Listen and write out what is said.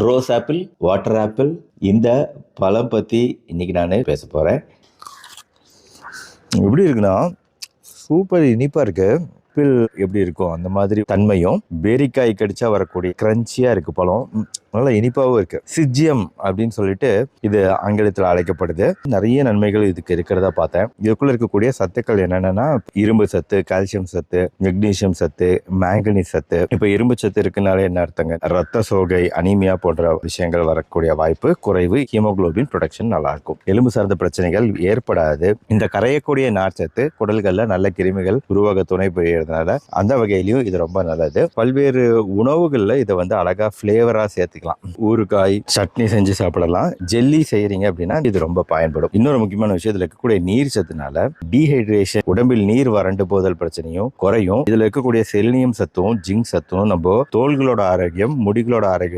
Rose apple, water apple, இந்த பழம் பற்றி இன்னைக்கு நான் பேச போகிறேன். எப்படி இருக்குன்னா, சூப்பர் இனிப்பாக இருக்கு. ஆப்பிள் எப்படி இருக்கும் அந்த மாதிரி தன்மையும், பேரிக்காய் கடிச்சா வரக்கூடிய கிரன்ச்சியாக இருக்கு பழம். நல்லா இனிப்பாகவும் இருக்கு. சிஜியம் அப்படின்னு சொல்லிட்டு இது ஆங்கிலத்தில் அழைக்கப்படுது. நிறைய நன்மைகள் இதுக்கு இருக்கிறதா பார்த்தேன். இதுக்குள்ள இருக்கக்கூடிய சத்துக்கள் என்னென்னா, இரும்பு சத்து, கால்சியம் சத்து, மெக்னீசியம் சத்து, மேங்கனீஸ் சத்து. இப்போ இரும்பு சத்து இருக்குனாலே என்ன அர்த்தங்க? ரத்த சோகை, அனீமியா போன்ற விஷயங்கள் வரக்கூடிய வாய்ப்பு குறைவு. ஹீமோகுளோபின் ப்ரொடக்ஷன் நல்லா இருக்கும். எலும்பு சார்ந்த பிரச்சனைகள் ஏற்படாது. இந்த கரையக்கூடிய நார்ச்சத்து குடல்கள்ல நல்ல கிருமிகள் உருவாக துணை புரியறதுனால அந்த வகையிலையும் இது ரொம்ப நல்லது. பல்வேறு உணவுகள்ல இதை அழகா ஃபிளேவரா சேர்த்துக்கலாம். ஊறுகாய், சட்னி செஞ்சு சாப்பிடலாம். ஜெல்லி செய்யறீங்க அப்படின்னா இது ரொம்ப பயன்படும். இன்னொரு முக்கியமான விஷயம், இதுல இருக்கக்கூடிய நீர் சத்துனால டீஹைட்ரேஷன், உடம்பில் நீர் வறண்டு போதல் பிரச்சனையும் குறையும். இதுல இருக்கக்கூடிய செலினியம் சத்தும் ஜிங்க் சத்தும் நம்ம தோள்களோட ஆரோக்கியம், முடிகளோட ஆரோக்கியத்தை